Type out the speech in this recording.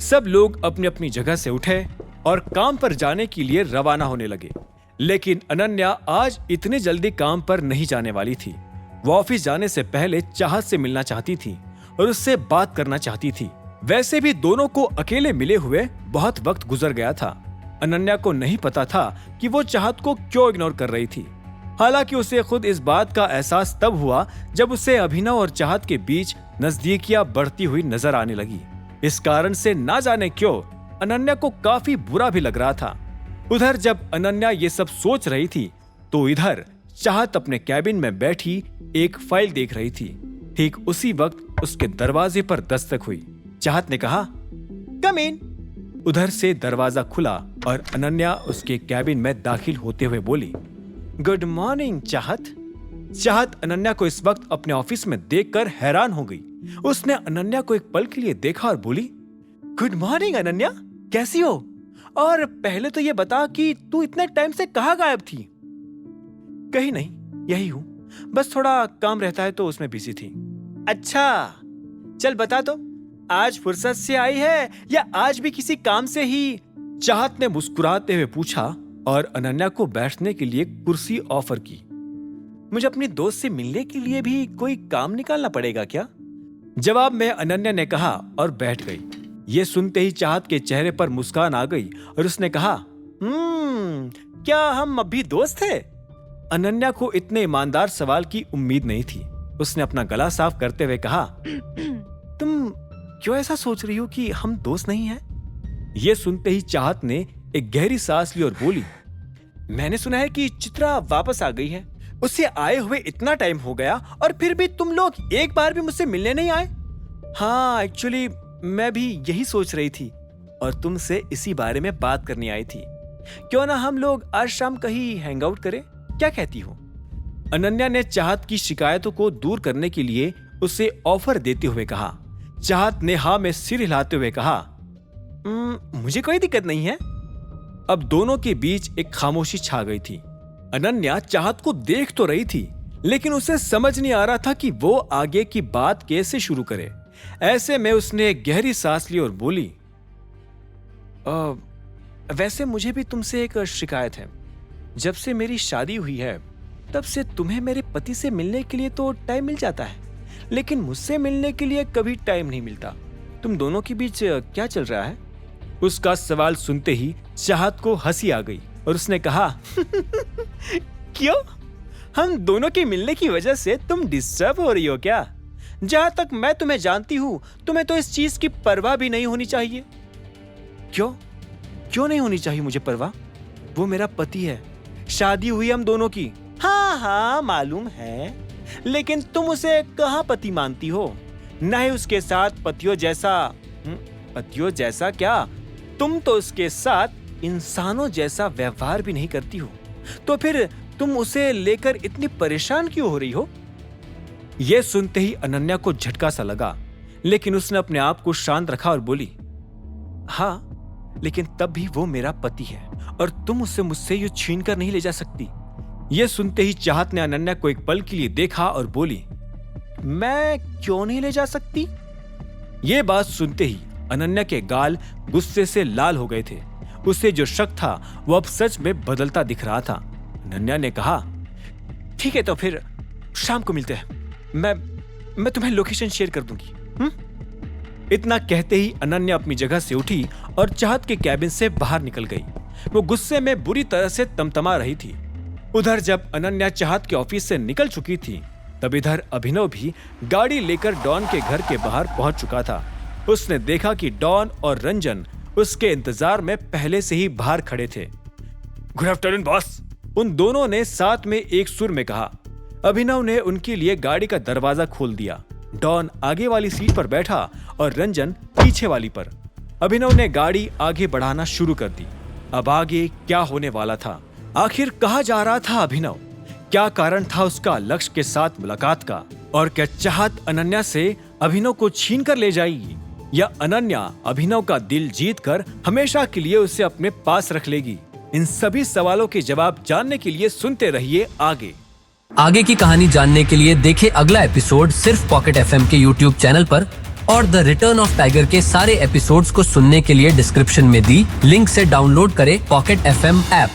सब लोग अपनी अपनी जगह से उठे और काम पर जाने के लिए रवाना होने लगे। लेकिन अनन्या आज इतने जल्दी काम पर नहीं जाने वाली थी। वो ऑफिस जाने से पहले चाहत से मिलना चाहती थी और उससे बात करना चाहती थी। वैसे भी दोनों को अकेले मिले हुए बहुत वक्त गुजर गया था। अनन्या को नहीं पता था कि वो चाहत को क्यों इग्नोर कर रही थी। हालांकि उसे खुद इस बात का एहसास तब हुआ जब उसे अभिनव और चाहत के बीच नजदीकियां बढ़ती हुई नजर आने लगी। इस कारण से ना जाने क्यों अनन्या को काफी बुरा भी लग रहा था। उधर जब अनन्या ये सब सोच रही थी तो इधर चाहत अपने कैबिन में बैठी एक फाइल देख रही थी। ठीक उसी वक्त उसके दरवाजे पर दस्तक हुई। चाहत ने कहा, कम इन। उधर से दरवाजा खुला और अनन्या उसके कैबिन में दाखिल होते हुए बोली, गुड मॉर्निंग चाहत। चाहत अनन्या को इस वक्त अपने ऑफिस में देखकर हैरान हो गई। उसने अनन्या को एक पल के लिए देखा और बोली, गुड मॉर्निंग अनन्या, कैसी हो? और पहले तो ये बता कि तू इतने टाइम से कहाँ गायब थी? कहीं नहीं, यही हूँ, बस थोड़ा काम रहता है तो उसमें बिजी थी। अच्छा, चल बता तो, आज फुर्सत से आई है या आज भी किसी काम से ही? चाहत ने मुस्कुराते हुए पूछा और अनन्या को बैठने के लिए कुर्सी ऑफर की। मुझे अपनी दोस्त से मिलने के लिए भी कोई काम निकालना पड़ेगा क्या? जवाब में अनन्या ने कहा और बैठ गई। ये सुनते ही चाहत के चेहरे पर मुस्कान आ गई और उसने कहा, क्या हम अभी दोस्त हैं? अनन्या को इतने ईमानदार सवाल की उम्मीद नहीं थी। उसने अपना गला साफ करते हुए कहा, तुम क्यों ऐसा सोच रही हो कि हम दोस्त नहीं हैं? ये सुनते ही चाहत ने एक गहरी सांस ली और बोली, मैंने सुना है कि चित्रा वापस आ गई है। उससे आए हुए इतना टाइम हो गया और फिर भी तुम लोग एक बार भी मुझसे मिलने नहीं आए। हाँ, एक्चुअली मैं भी यही सोच रही थी और तुमसे इसी बारे में बात करनी आई थी। क्यों ना हम लोग आज शाम कहीं हैंग आउट करें, क्या कहती हो? अनन्या ने चाहत की शिकायतों को दूर करने के लिए उसे ऑफर देते हुए कहा। चाहत ने हाँ में सिर हिलाते हुए कहा, मुझे कोई दिक्कत नहीं है। अब दोनों के बीच एक खामोशी छा गई थी। अनन्या चाहत को देख तो रही थी लेकिन उसे समझ नहीं आ रहा था कि वो आगे की बात कैसे शुरू करे। ऐसे में उसने एक गहरी सांस ली और बोली, वैसे मुझे भी तुमसे एक शिकायत है। जब से मेरी शादी हुई है तब से तुम्हें मेरे पति से मिलने के लिए तो टाइम मिल जाता है, लेकिन मुझसे मिलने के लिए कभी टाइम नहीं मिलता। तुम दोनों के बीच क्या चल रहा है? उसका सवाल सुनते ही चाहत को हंसी आ गई और उसने कहा, क्यों? हम दोनों के मिलने की वजह से तुम डिस्टर्ब हो रही हो क्या? जहां तक मैं तुम्हें जानती हूं, तुम्हें तो इस चीज की परवाह भी नहीं होनी चाहिए। क्यों नहीं होनी चाहिए मुझे परवाह? वो मेरा पति है, शादी हुई हम दोनों की। हाँ मालूम है, लेकिन तुम उसे कहाँ पति मानती हो? न ही उसके साथ पतियों जैसा क्या, तुम तो उसके साथ इंसानों जैसा व्यवहार भी नहीं करती हो। तो फिर तुम उसे लेकर इतनी परेशान क्यों हो रही हो? यह सुनते ही अनन्या को झटका सा लगा, लेकिन उसने अपने आप को शांत रखा और बोली, हाँ, लेकिन तब भी वो मेरा पति है और तुम उसे मुझसे यूं छीन कर नहीं ले जा सकती। यह सुनते ही चाहत ने अनन्या को एक पल के लिए देखा और बोली, मैं क्यों नहीं ले जा सकती? यह बात सुनते ही अनन्या के गाल गुस्से से लाल हो गए थे। उसे जो शक था वो अब सच में बदलता दिख रहा था। अनन्या ने कहा, ठीक है, तो फिर शाम को मिलते हैं। मैं तुम्हें लोकेशन शेयर कर दूंगी। इतना कहते ही अनन्या अपनी जगह से उठी और चाहत के कैबिन से बाहर निकल गई। वो गुस्से में बुरी तरह से तमतमा रही थी। उधर जब अनन्या चाहत के ऑफिस से निकल चुकी थी तब इधर अभिनव भी गाड़ी लेकर डॉन के घर के बाहर पहुंच चुका था। उसने देखा कि डॉन और रंजन उसके इंतजार में पहले से ही बाहर खड़े थे। गुड आफ्टरनून बॉस, उन दोनों ने साथ में एक सुर में कहा। अभिनव ने उनके लिए गाड़ी का दरवाजा खोल दिया। डॉन आगे वाली सीट पर बैठा और रंजन पीछे वाली पर। अभिनव ने गाड़ी आगे बढ़ाना शुरू कर दी। अब आगे क्या होने वाला था? आखिर कहाँ जा रहा था अभिनव? क्या कारण था उसका लक्ष्य के साथ मुलाकात का? और क्या चाहत अनन्या से अभिनव को छीन कर ले जाएगी या अनन्या अभिनव का दिल जीतकर हमेशा के लिए उसे अपने पास रख लेगी? इन सभी सवालों के जवाब जानने के लिए सुनते रहिए आगे की कहानी जानने के लिए देखें अगला एपिसोड सिर्फ पॉकेट एफएम के यूट्यूब चैनल पर। और द रिटर्न ऑफ टाइगर के सारे एपिसोड्स को सुनने के लिए डिस्क्रिप्शन में दी लिंक से डाउनलोड करें पॉकेट FM ऐप।